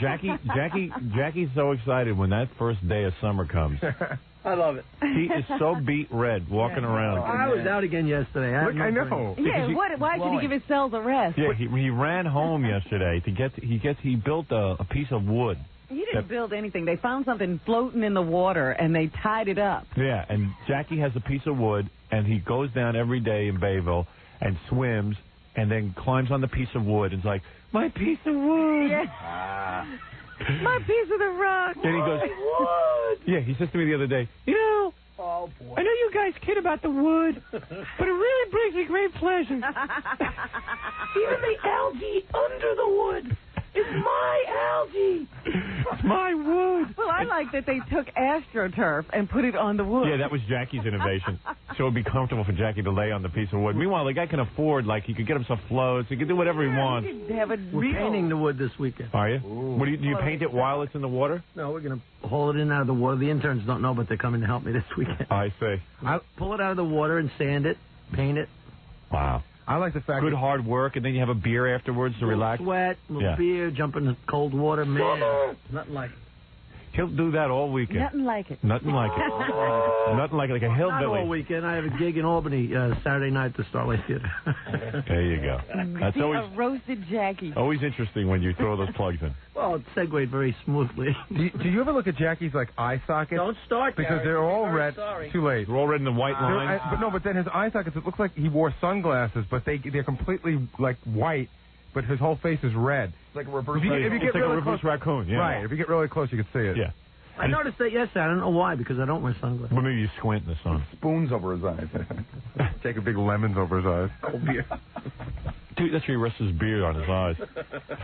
Jackie's so excited when that first day of summer comes. I love it. He is so beat red walking around. I was out again yesterday. I know. Yeah, why should he give himself a rest? Yeah, he ran home yesterday he built a piece of wood. He didn't build anything. They found something floating in the water, and they tied it up. Yeah, and Jackie has a piece of wood, and he goes down every day in Bayville and swims, and then climbs on the piece of wood and is like, my piece of wood. Yeah. My piece of the rock. Then he goes, wood. Yeah, he says to me the other day, oh, boy. I know you guys kid about the wood, but it really brings me great pleasure. Even the algae under the wood is my algae. It's my wood. Well, I like that they took AstroTurf and put it on the wood. Yeah, that was Jackie's innovation. So it would be comfortable for Jackie to lay on the piece of wood. Meanwhile, the guy can afford, he could get himself floats. He can do whatever he wants. We're painting the wood this weekend. Are you? Do you paint it while it's in the water? No, we're going to haul it in out of the water. The interns don't know, but they're coming to help me this weekend. I see. I'll pull it out of the water and sand it, paint it. Wow. I like the fact good hard work, and then you have a beer afterwards to relax. Sweat, beer, jump in the cold water, man. Nothing like it. He'll do that all weekend. Nothing like it. Nothing like it. Nothing like it, like a hillbilly. Not all weekend. I have a gig in Albany Saturday night at the Starlight Theater. There you go. That's always a roasted Jackie. Always interesting when you throw those plugs in. Well, it segued very smoothly. Do you ever look at Jackie's eye sockets? Don't start, because they're all red. Sorry. Too late. They're all red in the white line. But then his eye sockets. It looks like he wore sunglasses, but they're completely white. But his whole face is red. It's like a reverse. It's like a reverse raccoon. Yeah. Right. If you get really close, you can see it. Yeah. I noticed that yesterday. I don't know why, because I don't wear sunglasses. Well, maybe you squint in the sun. Spoons over his eyes. Take a big lemons over his eyes. Cold beer. Dude, that's where he rests his beard on his eyes.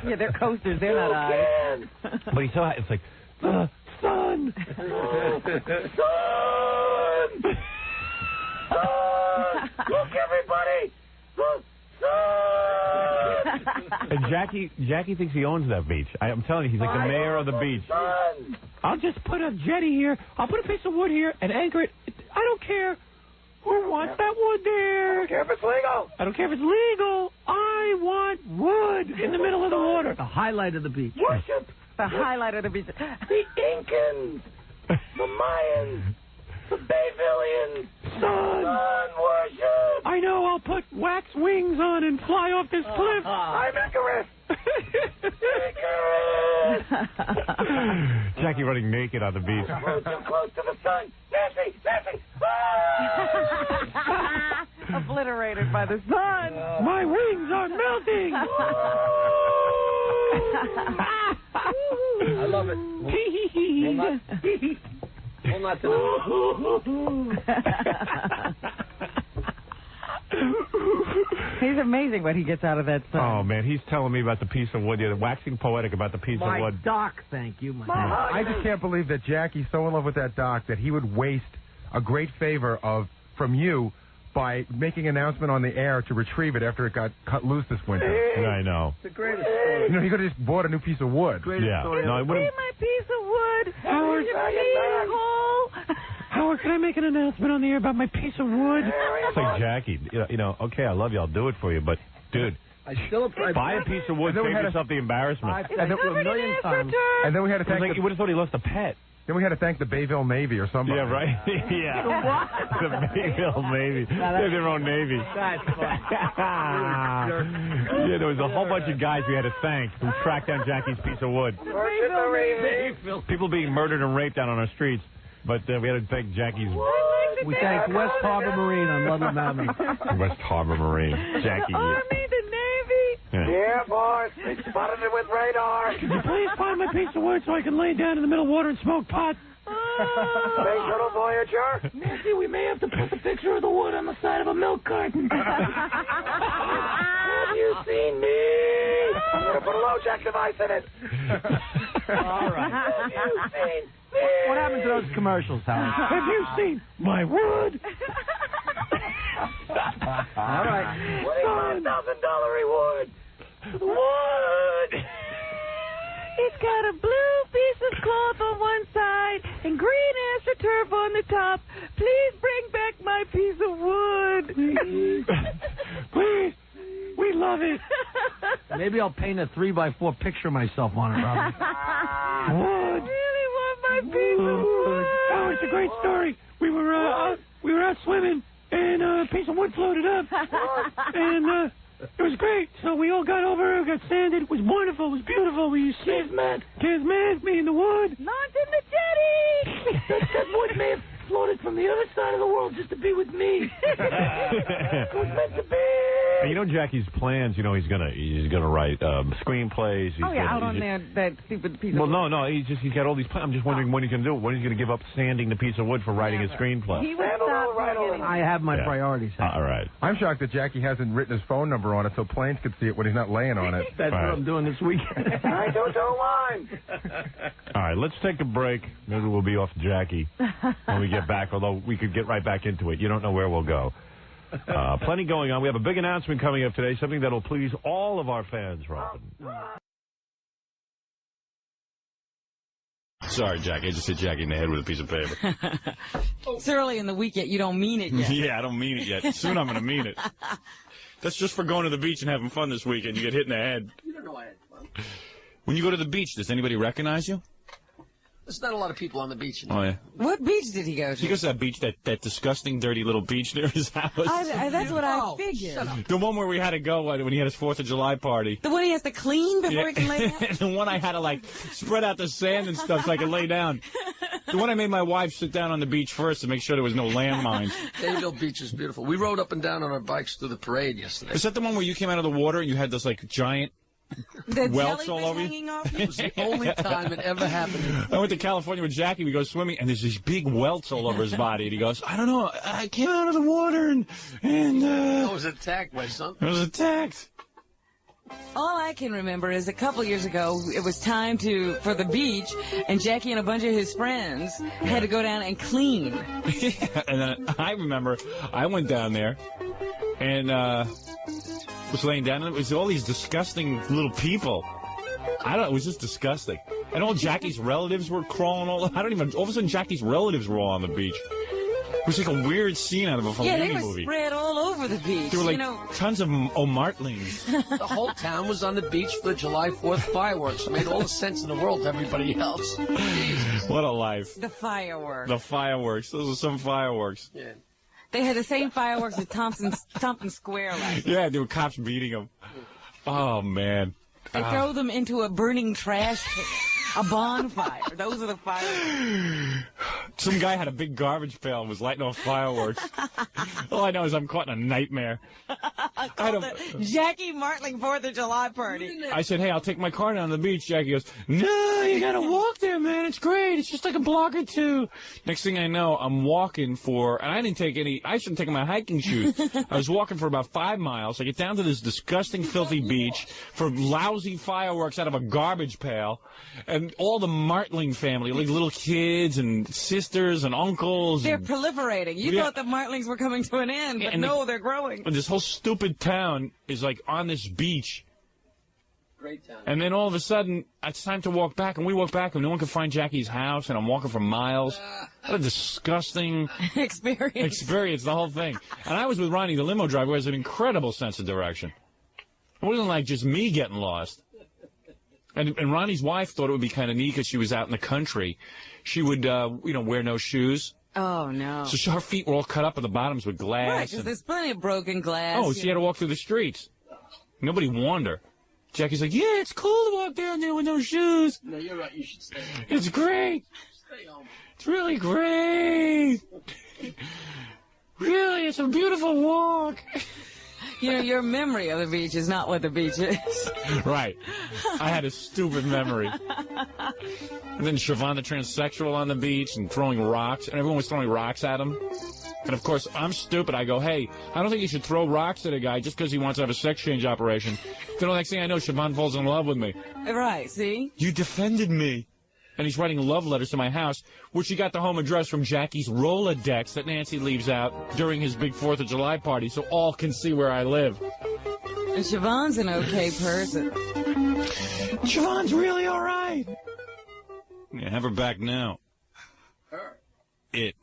Yeah, they're coasters. They're not eyes. But he's so hot. It's like, the sun! Sun! Look, everybody! The sun! And Jackie thinks he owns that beach. I'm telling you, he's like the mayor of the beach. Sun. I'll just put a jetty here. I'll put a piece of wood here and anchor it. I don't care. Who wants that wood there? I don't care if it's legal. I don't care if it's legal. I want wood in the middle of the water. The highlight of the beach. Worship. The highlight of the beach. The Incans. The Mayans. The Bayvillians. Sun worship. I know. I'll put wax wings on and fly off this cliff. I'm Icarus. Icarus. Jackie running naked on the beach. Too close to the sun. Nancy. Obliterated by the sun. My wings are melting. I love it. Well, not He's amazing what he gets out of that sun. Oh, man, he's telling me about the piece of wood. You're waxing poetic about the piece of wood. My dock, thank you. I just can't believe that Jackie's so in love with that dock that he would waste a great favor from you by making an announcement on the air to retrieve it after it got cut loose this winter. Yeah, I know. It's the greatest story. He could have just bought a new piece of wood. Greatest story. No, I wouldn't. See my piece of wood. Howard, Howard, can I make an announcement on the air about my piece of wood? It's like, Jackie, okay, I love you. I'll do it for you, but, dude, buy a piece of wood, save yourself the embarrassment. And then a million times. And then we had to thank you would have thought he lost a pet. Then we had to thank the Bayville Navy or somebody. Yeah, right? Yeah. What? The Bayville Navy. They have their own Navy. That's fun. Yeah, there was a whole bunch of guys we had to thank who tracked down Jackie's piece of wood. People being murdered and raped out on our streets. But we had to thank Jackie's. We thank West Harbor Marine on Love and Mountain. West Harbor Marine. Jackie. Army, the Navy. Yeah, boss. They spotted it with radar. Could you please find my piece of wood so I can lay down in the middle of water and smoke pot? Space Shuttle Voyager. Nancy, we may have to put the picture of the wood on the side of a milk carton. Have you seen me? I'm going to put a low jack device in it. All right. Have you seen me? What happened to those commercials, Howard? Have you seen my wood? All right. $25,000 reward. Wood! It's got a blue piece of cloth on one side and green AstroTurf on the top. Please bring back my piece of wood. Please. We love it. Maybe I'll paint a 3x4 picture of myself on it, Robin. I really want my piece of wood. Oh, it's a great story. We were out swimming, and a piece of wood floated up, and it was great. So we all got over, got sanded. It was wonderful. It was beautiful. We Kismet, me in the wood. Launching the jetty. That wood may have floated from the other side of the world just to be with me. It was meant to be. Hey, you know Jackie's plans. You know he's gonna write screenplays. He's out on that stupid piece of wood. Well, no, he's got all these plans. I'm just wondering when he's gonna do it. When he's gonna give up sanding the piece of wood for writing his screenplay. He would stop right I have my priorities. All right. I'm shocked that Jackie hasn't written his phone number on it so planes could see it when he's not laying on it. That's what I'm doing this weekend. I don't mind. All right, let's take a break. Maybe we'll be off Jackie when we get back, although we could get right back into it. You don't know where we'll go. Plenty going on. We have a big announcement coming up today, something that will please all of our fans, Robin. Sorry, Jackie. I just hit Jackie in the head with a piece of paper. It's early in the week yet. You don't mean it yet. Yeah, I don't mean it yet. Soon I'm going to mean it. That's just for going to the beach and having fun this weekend. You get hit in the head. You don't know I had fun. When you go to the beach, does anybody recognize you? There's not a lot of people on the beach anymore. Oh, yeah. What beach did he go to? He goes to that beach, that disgusting, dirty little beach near his house. That's what I figured. The one where we had to go when he had his 4th of July party. The one he has to clean before he can lay down? The one I had to, like, spread out the sand and stuff so I could lay down. The one I made my wife sit down on the beach first to make sure there was no landmines. Davyville Beach is beautiful. We rode up and down on our bikes through the parade yesterday. Is that the one where you came out of the water and you had this, like, giant The welts jellyfish all over you? hanging off you? It was the only time it ever happened. I went to California with Jackie. We go swimming, and there's these big welts all over his body. And he goes, I don't know. I came out of the water, and I was attacked, my son. I was attacked. All I can remember is a couple years ago, it was time for the beach, and Jackie and a bunch of his friends had to go down and clean. And then I remember I went down there and was laying down, and it was all these disgusting little people. It was just disgusting. And all Jackie's relatives were crawling all of a sudden Jackie's relatives were all on the beach. It was like a weird scene out of a Fellini movie. They were spread all over the beach. There were like tons of Martlings. The whole town was on the beach for the July 4th fireworks. It made all the sense in the world to everybody else. Jesus. What a life. The fireworks. The fireworks. Those are some fireworks. Yeah. They had the same fireworks at Tompkins Square last night. Yeah, there were cops beating them. Oh, man. They throw them into a burning trash can. A bonfire. Those are the fireworks. Some guy had a big garbage pail and was lighting off fireworks. All I know is I'm caught in a nightmare. Jackie Martling 4th of July party. I said, hey, I'll take my car down to the beach. Jackie goes, no, you got to walk there, man. It's great. It's just like a block or two. Next thing I know, I'm walking and I shouldn't take my hiking shoes. I was walking for about 5 miles. I get down to this disgusting, filthy beach for lousy fireworks out of a garbage pail. And all the Martling family, like little kids and sisters and uncles. They're proliferating. You thought the Martlings were coming to an end, but no, they're growing. And this whole stupid town is like on this beach. Great town. And then all of a sudden, it's time to walk back. And we walk back, and no one can find Jackie's house. And I'm walking for miles. What a disgusting experience, the whole thing. And I was with Ronnie, the limo driver, who has an incredible sense of direction. It wasn't like just me getting lost. And Ronnie's wife thought it would be kind of neat because she was out in the country. She would, wear no shoes. Oh, no. So her feet were all cut up at the bottoms with glass. Right, because there's plenty of broken glass. Oh, she had to walk through the streets. Nobody warned her. Jackie's like, yeah, it's cool to walk down there with no shoes. No, you're right. You should stay home. It's great. Stay home. It's really great. Really, it's a beautiful walk. Your memory of the beach is not what the beach is. Right. I had a stupid memory. And then Siobhan the transsexual on the beach and throwing rocks, and everyone was throwing rocks at him. And, of course, I'm stupid. I go, hey, I don't think you should throw rocks at a guy just because he wants to have a sex change operation. Then the next thing I know, Siobhan falls in love with me. Right, see? You defended me. And he's writing love letters to my house, which he got the home address from Jackie's Rolodex that Nancy leaves out during his big 4th of July party so all can see where I live. And Siobhan's an okay person. Siobhan's really all right. Yeah, have her back now. Her? It.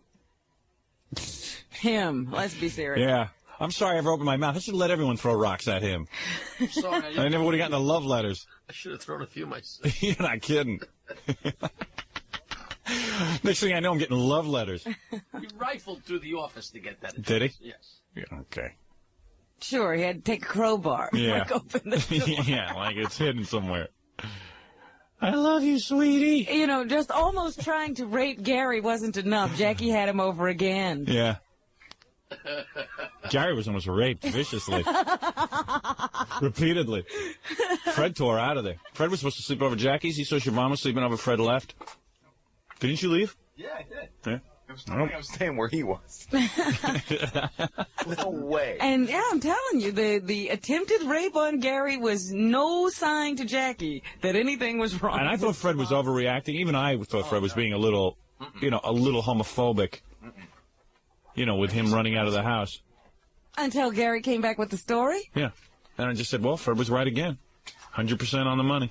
Him. Let's be serious. Yeah. I'm sorry I ever opened my mouth. I should let everyone throw rocks at him. Sorry, I never would have gotten the love letters. I should have thrown a few myself. You're not kidding. Next thing I know, I'm getting love letters. He rifled through the office to get that. Did he? Yes. Yeah, okay. Sure, he had to take a crowbar. Yeah. Like open the door. Yeah, like it's hidden somewhere. I love you, sweetie. You know, just almost trying to rape Gary wasn't enough. Jackie had him over again. Yeah. Gary was almost raped viciously. Repeatedly. Fred tore out of there. Fred was supposed to sleep over Jackie's. He saw Siobhan was sleeping over. Fred left. Didn't you leave? Yeah, I did. Yeah. I was staying where he was. No way. And yeah, I'm telling you, the attempted rape on Gary was no sign to Jackie that anything was wrong. And I thought Fred was overreacting. Even I thought Fred was being a little, a little homophobic. With him running out of the house. Until Gary came back with the story? Yeah. And I just said, well, Fred was right again. 100% on the money.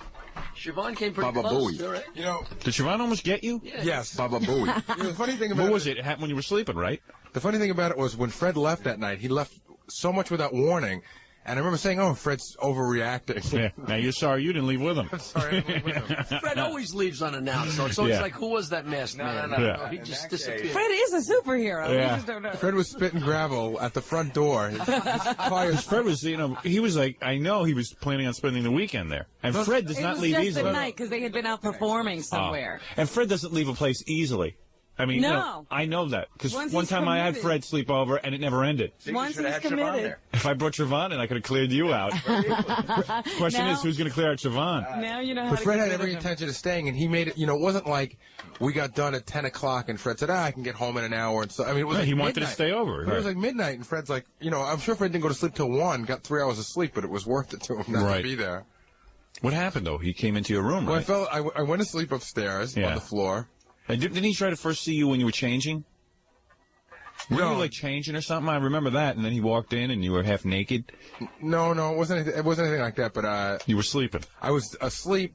Siobhan came pretty Baba close. Booey. Right? Did Siobhan almost get you? Yes. Baba Booey. The funny thing about What was it? It happened when you were sleeping, right? The funny thing about it was when Fred left that night, he left so much without warning. And I remember saying, oh, Fred's overreacting. Yeah. Now you're sorry you didn't leave with him. I'm sorry I didn't leave with him. Fred always leaves unannounced, so it's always Yeah. like, who was that masked man? no, Yeah. He just disappeared. Fred is a superhero. Yeah. We just don't know. Fred was spitting gravel at the front door. His tires. Fred was, he was like, I know he was planning on spending the weekend there. And Fred does It not was leave just easily. the night because they had been out performing somewhere. And Fred doesn't leave a place easily. I mean, No. I know that. Because Once one he's time I had committed. Fred sleep over and it never ended. Once he's committed. If I brought Siobhan in, I could have cleared you out. Question Now- is, who's going to clear out Siobhan? Now you know how But to Fred get had rid of every him. intention of staying, and he made it. It wasn't like we got done at 10 o'clock, and Fred said, I can get home in an hour. And so, I mean, it was Yeah, like he wanted to midnight. stay over, It was right. like midnight, and Fred's like, I'm sure Fred didn't go to sleep till 1, got 3 hours of sleep, but it was worth it to him not Right. to be there. What happened, though? He came into your room, Well, right? I went to sleep upstairs Yeah. on the floor. And didn't he try to first see you when you were changing? Were No. you, like, changing or something? I remember that. And then he walked in and you were half naked. No, it wasn't anything like that, but You were sleeping. I was asleep,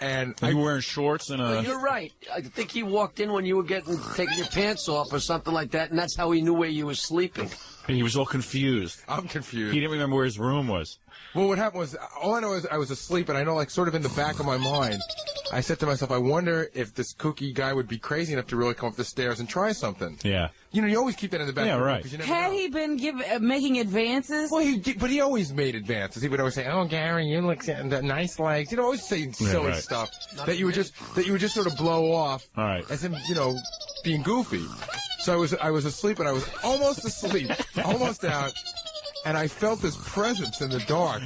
and You were wearing shorts and a... You're right. I think he walked in when you were taking your pants off or something like that, and that's how he knew where you were sleeping. He was all confused. I'm confused. He didn't remember where his room was. Well, what happened was, all I know is I was asleep, and I know, like, sort of in the back of my mind, I said to myself, I wonder if this kooky guy would be crazy enough to really come up the stairs and try something. Yeah. You always keep that in the back Yeah, of your mind, right. 'cause you never Had know. he been making advances? Well, but he always made advances. He would always say, "Oh, Gary, you look the nice legs." Always saying silly right. stuff that you would just sort of blow off All right. as him, being goofy. So I was asleep, and I was almost asleep, almost out, and I felt this presence in the dark.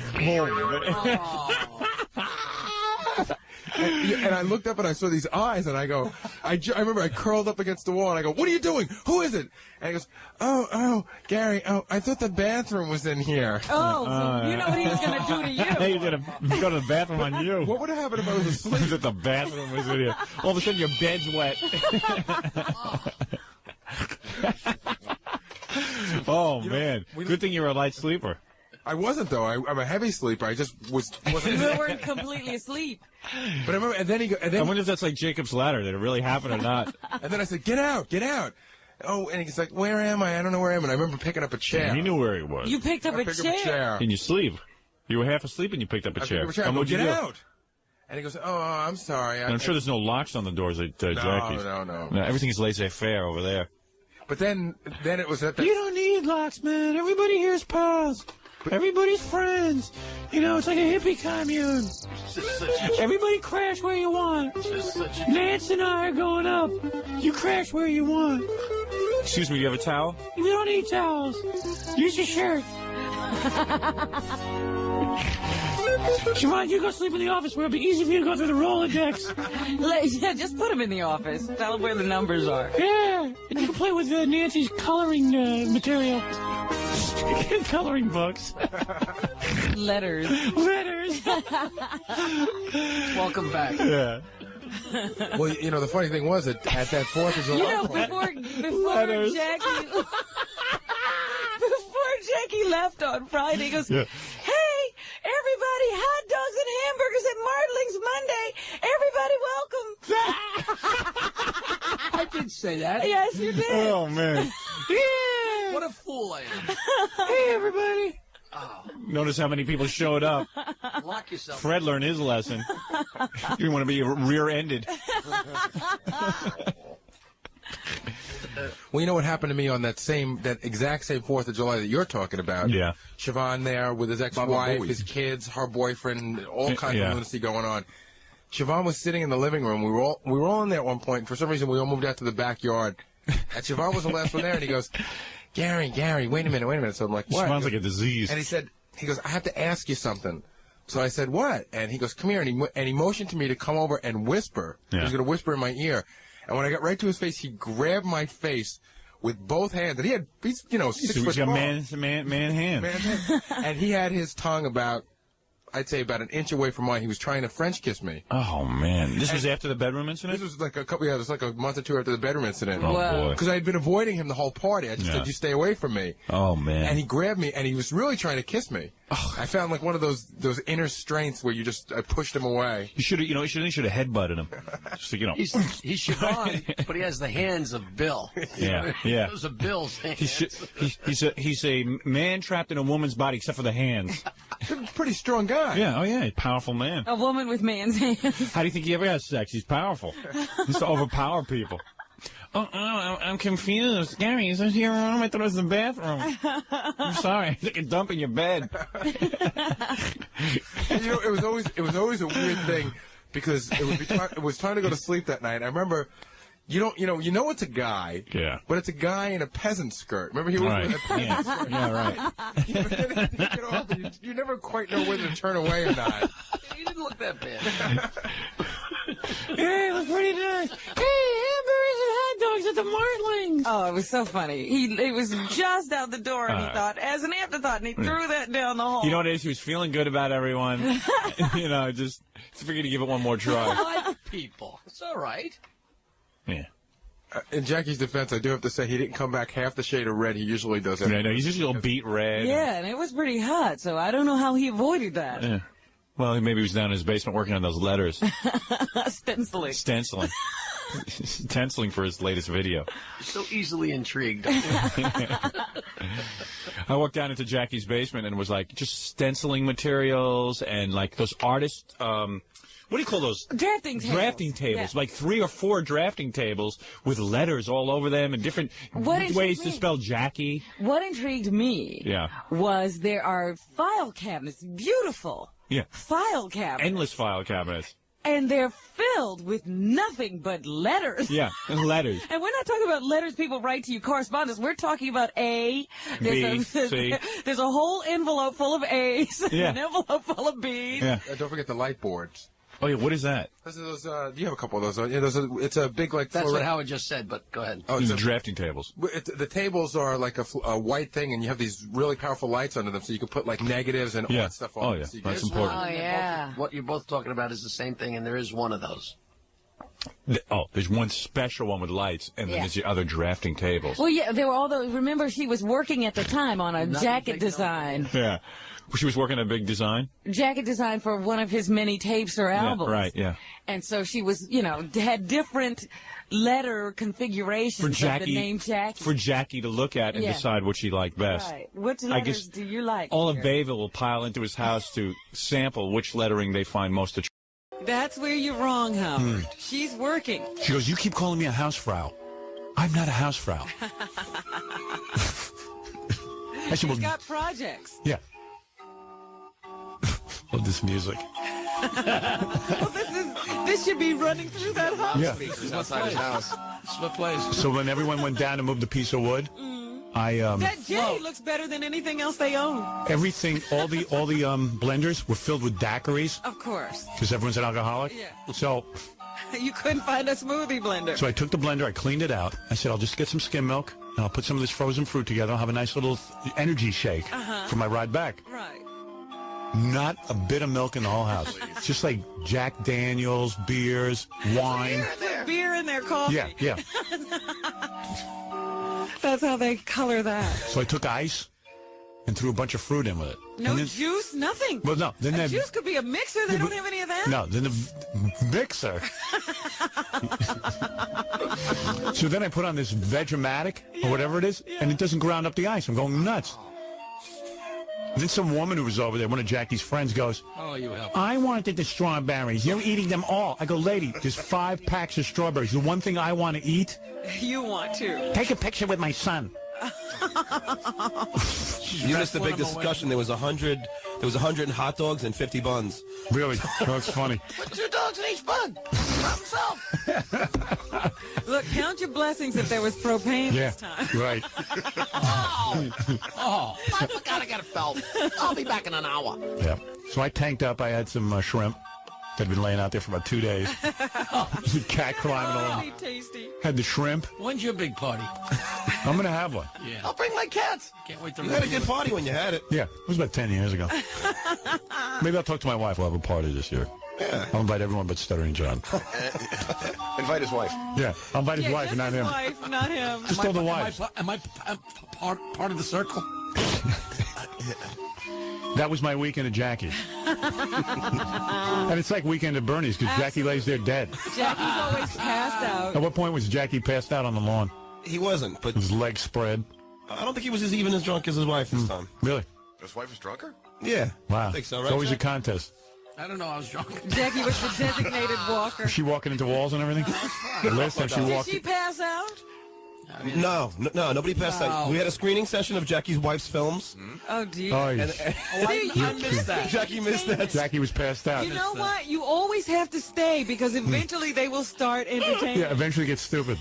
And I looked up and I saw these eyes, and I go, I remember I curled up against the wall, and I go, "What are you doing? Who is it?" And he goes, "Oh, Gary, I thought the bathroom was in here." Oh, so you know what he was going to do to you. Hey, he's going to go to the bathroom on you. What would have happened if I was asleep? That the bathroom was in here. All of a sudden, your bed's wet. Oh, man. Good thing you're a light sleeper. I wasn't, though. I'm a heavy sleeper. I just wasn't. You weren't completely asleep. But I remember, and then I wonder if that's like Jacob's Ladder. Did it really happen or not? and then I said, "Get out, get out." Oh, and he's like, "Where am I? I don't know where I am." And I remember picking up a chair. He knew where he was. You picked up I a picked chair. up a chair. In your sleep. You were half asleep and you picked up a I picked chair. up a chair. I And go, what'd you "Get do? out." And he goes, "Oh, I'm sorry." And I'm sure there's no locks on the doors at Jackie's. No. No, everything is laissez-faire over there. But then it was at that. You don't need locks, man. Everybody here's pals. Everybody's friends. It's like a hippie commune. Everybody crash where you want. Nance and I are going up. You crash where you want. Excuse me, you have a towel? You don't need towels. Use your shirt. Siobhan, you go sleep in the office where it'll be easy for you to go through the Rolodex. Yeah, just put him in the office. Tell him where the numbers are. Yeah, and you can play with Nancy's coloring material. Coloring books. Letters. Welcome back. Yeah. Well, the funny thing was that at that 4th of July. Before Jackie left on Friday, he goes, Yeah. "Hey, everybody, hot dogs and hamburgers at Martling's Monday. Everybody welcome." I did say that. Yes, you did. Oh, man. Yeah. What a fool I am. Hey, everybody. Oh. Notice how many people showed up. Lock yourself. Fred learned his lesson. You want to be rear-ended. Well, you know what happened to me on that exact same 4th of July that you're talking about? Yeah. Siobhan there with his ex-wife, his kids, her boyfriend, all kinds of lunacy going on. Siobhan was sitting in the living room. We were all in there at one point. For some reason, we all moved out to the backyard. And Siobhan was the last one there, and he goes, Gary, wait a minute. So I'm like, what? Sounds like a disease. And he goes, I have to ask you something. So I said, what? And he goes, come here. And he motioned to me to come over and whisper. Yeah. He was going to whisper in my ear. And when I got right to his face, he grabbed my face with both hands. And he's 6 foot tall. He's got man hands. And he had his tongue I'd say about an inch away from mine. He was trying to French kiss me. Oh, man. This was after the bedroom incident? This was like it was like a month or two after the bedroom incident. Oh, boy. Because I had been avoiding him the whole party. I just said, you stay away from me. Oh, man. And he grabbed me, and he was really trying to kiss me. Oh. I found like one of those inner strengths where I pushed him away. You should have, he should have headbutted him. Just to, He's Siobhan, but he has the hands of Bill. Yeah. Those are Bill's hands. He's a man trapped in a woman's body except for the hands. He's a pretty strong guy. Yeah, powerful man. A woman with man's hands. How do you think he ever has sex? He's powerful. He used to overpower people. Oh, I'm confused. Gary, is this your room? I thought it was the bathroom. I'm sorry. I took a dump in your bed. It was always a weird thing because it was time to go to sleep that night. I remember. You know it's a guy. Yeah. But it's a guy in a peasant skirt. Remember he was in a peasant skirt. Yeah, right. You never quite know whether to turn away or not. You didn't look that bad. Hey, it was pretty nice. Hey, hamburgers and hot dogs at the Martling. Oh, it was so funny. He was just out the door, and he thought, as an afterthought, and he threw that down the hall. You know what it is? He was feeling good about everyone. Just figured to give it one more try. I like people. It's all right. Yeah. In Jackie's defense, I do have to say he didn't come back half the shade of red he usually does. Yeah, no, he's usually all beat red. Yeah, and it was pretty hot, so I don't know how he avoided that. Yeah. Well, maybe he was down in his basement working on those letters. Stenciling. Stenciling for his latest video. You're so easily intrigued. I walked down into Jackie's basement and was like, just stenciling materials and like those artist, what do you call those? Drafting tables. Drafting tables. Yeah. Like 3 or 4 drafting tables with letters all over them and different ways to spell Jackie. What intrigued me was there are file cabinets, beautiful file cabinets. Endless file cabinets. And they're filled with nothing but letters. Yeah, letters. And we're not talking about letters people write to you, correspondence. We're talking about A. B, C. There's a whole envelope full of A's. Yeah. An envelope full of B's. Yeah. Don't forget the light boards. Oh, yeah, what is that? Those, you have a couple of those. Yeah, it's a big, like... That's what Howard just said, but go ahead. Oh, these are drafting tables. The tables are like a white thing, and you have these really powerful lights under them, so you can put, like, negatives and all that stuff on them. Oh, yeah, so that's important. Oh, yeah. What you're both talking about is the same thing, and there is one of those. There's one special one with lights, and then there's the other drafting tables. Well, yeah, there were all those... Remember, she was working at the time on a jacket design. Yeah. She was working on a big design? Jacket design for one of his many tapes or albums. Yeah, right, yeah. And so she was, had different letter configurations for Jackie, of the name Jackie. For Jackie to look at and decide what she liked best. Right. Which letters do you like? All of Bayville will pile into his house to sample which lettering they find most attractive. That's where you're wrong, Howard. She's working. She goes, you keep calling me a housefrau. I'm not a housefrau. I said, She's got projects. Yeah. Love this music. Well, this should be running through that house. Yeah. Speakers outside his house. That's what plays. So when everyone went down and moved the piece of wood, that Jetty looks better than anything else they own. Everything, all the blenders were filled with daiquiris. Of course. Because everyone's an alcoholic. Yeah. So you couldn't find a smoothie blender. So I took the blender, I cleaned it out. I said, I'll just get some skim milk, and I'll put some of this frozen fruit together. I'll have a nice little energy shake for my ride back. Right. Not a bit of milk in the whole house. Just like Jack Daniels, beers, wine. Beer in their coffee. Yeah, yeah. That's how they color that. So I took ice and threw a bunch of fruit in with it. No juice, nothing. Well, no. Then juice could be a mixer. They don't have any of that. that? No, then the mixer. So then I put on this Vegematic or whatever it is, and it doesn't ground up the ice. I'm going nuts. Then some woman who was over there, one of Jackie's friends, goes, Oh, you help. I wanted the strawberries. You're eating them all. I go, lady, there's 5 packs of strawberries. The one thing I want to eat? You want to. Take a picture with my son. You missed the big discussion. There was 100 hot dogs and 50 buns. Really? That's funny. Put 2 dogs in each bun. Himself. Look, count your blessings if there was propane this time. Right. Oh, I forgot I got a belt. I'll be back in an hour. Yeah. So I tanked up. I had some shrimp that had been laying out there for about 2 days. Cat climbing along. Tasty. Had the shrimp. When's your big party? I'm going to have one. Yeah. I'll bring my cats. Can't wait to You had a good party when you had it. Yeah. It was about 10 years ago. Maybe I'll talk to my wife. We'll have a party this year. Yeah. I'll invite everyone but Stuttering John. Invite his wife. Yeah. I'll invite his wife and not him. Wife, not him. Just all the wives. Am I part of the circle? That was my weekend at Jackie. And it's like weekend at Bernie's because Jackie lays there dead. Jackie's always passed out. At what point was Jackie passed out on the lawn? He wasn't, but His legs spread. I don't think he was even as drunk as his wife this time. Really? His wife was drunker? Yeah. Wow. I think so, right? It's always Jack? a contest. I don't know. I was drunk. Jackie was the designated walker. Was she walking into walls and everything? The last time she Did walked. she pass out? No, nobody passed out. We had a screening session of Jackie's wife's films. Oh, dear. Oh, I missed that. Jackie missed that. Jackie was passed out. You know what? You always have to stay because eventually they will start entertaining. Yeah, eventually it gets stupid.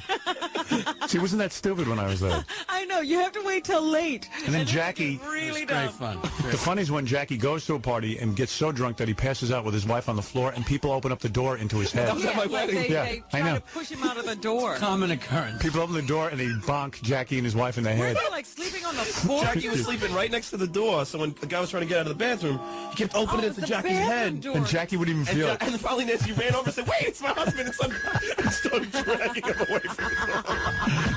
See, wasn't that stupid when I was there? I know. You have to wait till late. And then Jackie, really Great dumb. fun. the funny is when Jackie goes to a party and gets so drunk that he passes out with his wife on the floor and people open up the door into his head. That was at my wedding. They Yeah, I try know. to push him out of the door. Common occurrence. People open the door and they bonk Jackie and his wife in the Were head. they like sleeping on the floor? Jackie was sleeping right next to the door, so when the guy was trying to get out of the bathroom, he kept opening it to the Jackie's bathroom head. door. And Jackie wouldn't even feel it. And finally Nancy ran over and said, wait, it's my husband. And started dragging him away from the door.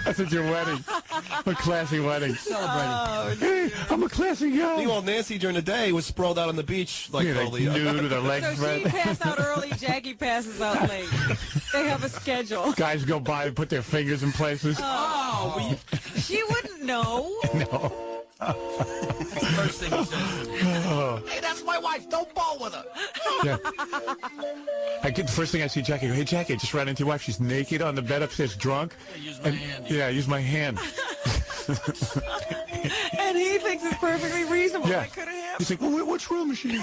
That's at your wedding. A classy wedding. Celebrating. Hey, I'm a classy guy. Meanwhile, Nancy during the day was sprawled out on the beach like all the nude with her legs So spread. she passed out early, Jackie passes out late. They have a schedule. Guys go by and put their fingers in places. She wouldn't know. No. First thing he says. Hey, that's my wife. Don't bowl with her. Yeah. I get the first thing I see Jackie. I go, hey Jackie, I just ran into your wife. She's naked on the bed upstairs, drunk. Use my hand. Yeah, I use my hand. And he thinks it's perfectly reasonable. Yeah. That could have happened. He's like, well, which room is she in?